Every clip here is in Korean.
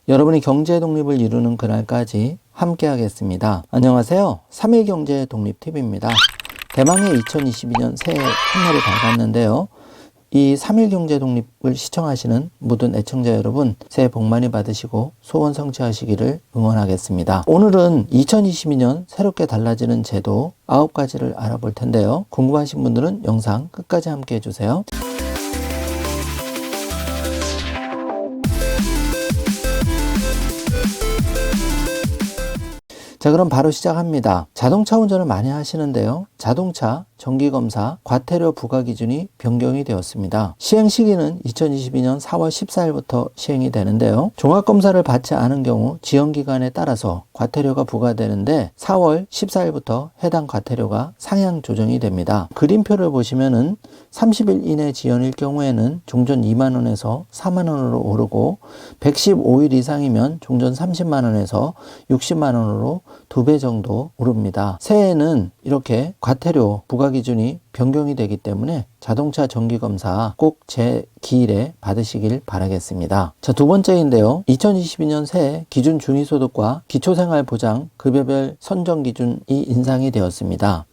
여러분이 경제 독립을 이루는 그날까지 함께 하겠습니다. 안녕하세요. 3일 경제 독립 팁입니다. 대망의 2022년 새해 한날이 밝았는데요. 이 3일 경제 독립을 시청하시는 모든 애청자 여러분, 새해 복 많이 받으시고 소원 성취하시기를 응원하겠습니다. 오늘은 2022년 새롭게 달라지는 제도 9가지를 알아볼 텐데요. 궁금하신 분들은 영상 끝까지 함께 해주세요. 자, 그럼 바로 시작합니다. 자동차 운전을 많이 하시는데요. 자동차 정기검사 과태료 부과 기준이 변경이 되었습니다. 시행 시기는 2022년 4월 14일부터 시행이 되는데요. 종합검사를 받지 않은 경우 지연기간에 따라서 과태료가 부과되는데 4월 14일부터 해당 과태료가 상향 조정이 됩니다. 그림표를 보시면은 30일 이내 지연일 경우에는 종전 2만원에서 4만원으로 오르고 115일 이상이면 종전 30만원에서 60만원으로 2배 정도 오릅니다. 새해에는 이렇게 과태료 부과 기준이 변경이 되기 때문에 자동차 정기검사 꼭 제 기일에 받으시길 바라겠습니다. 자, 두 번째인데요. 2022년 새해 기준 중위소득과 기초생활보장 급여별 선정 기준이 인상이 되었습니다.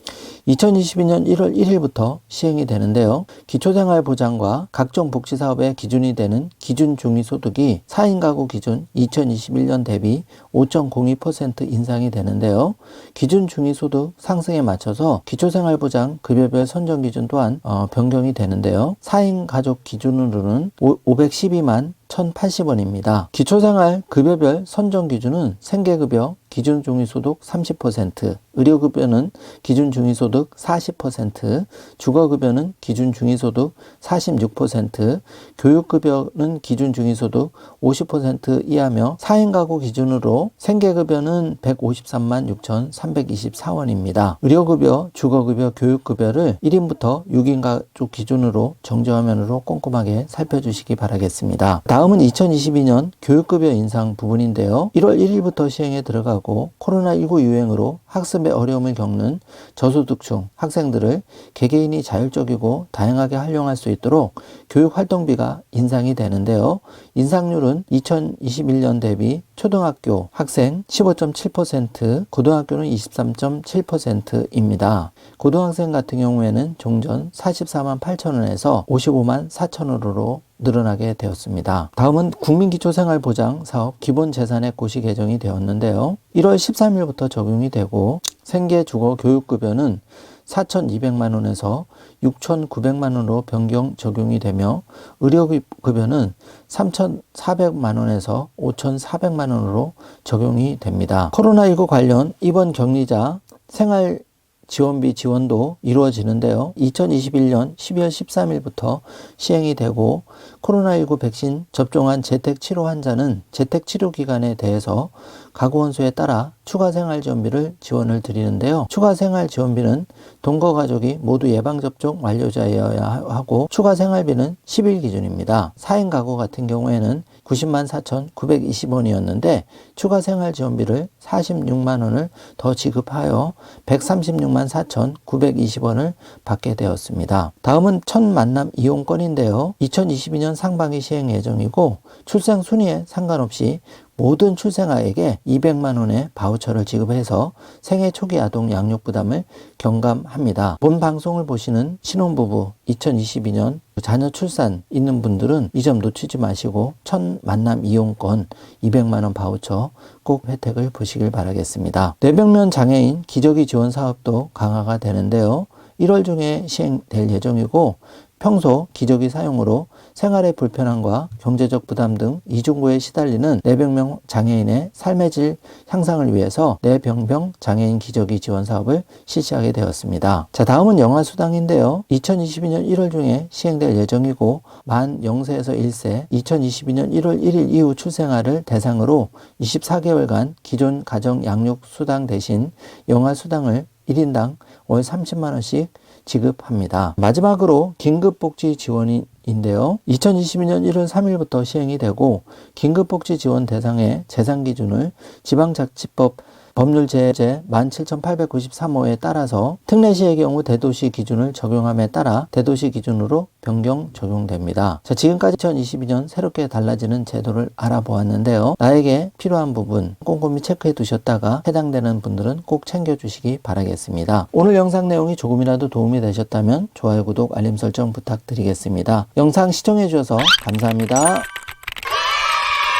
2022년 1월 1일부터 시행이 되는데요. 기초생활보장과 각종 복지사업의 기준이 되는 기준 중위소득이 4인 가구 기준 2021년 대비 5.02% 인상이 되는데요. 기준 중위소득 상승에 맞춰서 기초생활보장 급여별 선정 기준 또한 변경이 되는데요. 4인 가족 기준으로는 512만 1,080원입니다. 기초생활 급여별 선정 기준은 생계급여 기준 중위소득 30%, 의료급여는 기준 중위소득 40%, 주거급여는 기준 중위소득 46%, 교육급여는 기준 중위소득 50% 이하며 4인 가구 기준으로 생계급여는 153만 6,324원입니다. 의료급여, 주거급여, 교육급여를 1인부터 6인 가족 기준으로 정제화면으로 꼼꼼하게 살펴주시기 바라겠습니다. 다음은 2022년 교육급여 인상 부분인데요. 1월 1일부터 시행에 들어가고 코로나19 유행으로 학습에 어려움을 겪는 저소득층 학생들을 개개인이 자율적이고 다양하게 활용할 수 있도록 교육활동비가 인상이 되는데요. 인상률은 2021년 대비 초등학교 학생 15.7%, 고등학교는 23.7%입니다. 고등학생 같은 경우에는 종전 44만 8천원에서 55만 4천원으로 늘어나게 되었습니다. 다음은 국민기초생활보장 사업 기본재산액 고시 개정이 되었는데요. 1월 13일부터 적용이 되고 생계, 주거, 교육급여는 4,200만원에서 6,900만원으로 변경 적용이 되며 의료급여는 3,400만원에서 5,400만원으로 적용이 됩니다. 코로나19 관련 입원 격리자 생활 지원비 지원도 이루어지는데요. 2021년 12월 13일부터 시행이 되고 코로나19 백신 접종한 재택치료 환자는 재택치료기간에 대해서 가구원수에 따라 추가 생활지원비를 지원을 드리는데요. 추가 생활지원비는 동거 가족이 모두 예방접종 완료자여야 하고 추가 생활비는 10일 기준입니다. 4인 가구 같은 경우에는 90만 4,920원이었는데 추가 생활지원비를 46만원을 더 지급하여 136만 4,920원을 받게 되었습니다. 다음은 첫 만남 이용권인데요. 2022년 상반기 시행 예정이고 출생 순위에 상관없이 모든 출생아에게 200만원의 바우처를 지급해서 생애 초기 아동 양육 부담을 경감합니다. 본 방송을 보시는 신혼부부 2022년 자녀 출산 있는 분들은 이 점 놓치지 마시고 첫 만남 이용권 200만원 바우처 꼭 혜택을 보시길 바라겠습니다. 뇌병면 장애인 기저귀 지원 사업도 강화가 되는데요. 1월 중에 시행될 예정이고 평소 기저귀 사용으로 생활의 불편함과 경제적 부담 등 이중고에 시달리는 뇌병명 장애인의 삶의 질 향상을 위해서 뇌병명 장애인 기저귀 지원 사업을 실시하게 되었습니다. 자, 다음은 영아수당인데요. 2022년 1월 중에 시행될 예정이고 만 0세에서 1세 2022년 1월 1일 이후 출생아를 대상으로 24개월간 기존 가정 양육 수당 대신 영아수당을 1인당 월 30만원씩 지급합니다. 마지막으로 긴급복지 지원인데요. 2022년 1월 3일부터 시행이 되고 긴급복지 지원 대상의 재산 기준을 지방자치법 법률 제재 17,893호에 따라서 특례시의 경우 대도시 기준을 적용함에 따라 대도시 기준으로 변경 적용됩니다. 자, 지금까지 2022년 새롭게 달라지는 제도를 알아보았는데요. 나에게 필요한 부분 꼼꼼히 체크해 두셨다가 해당되는 분들은 꼭 챙겨주시기 바라겠습니다. 오늘 영상 내용이 조금이라도 도움이 되셨다면 좋아요, 구독, 알림 설정 부탁드리겠습니다. 영상 시청해 주셔서 감사합니다.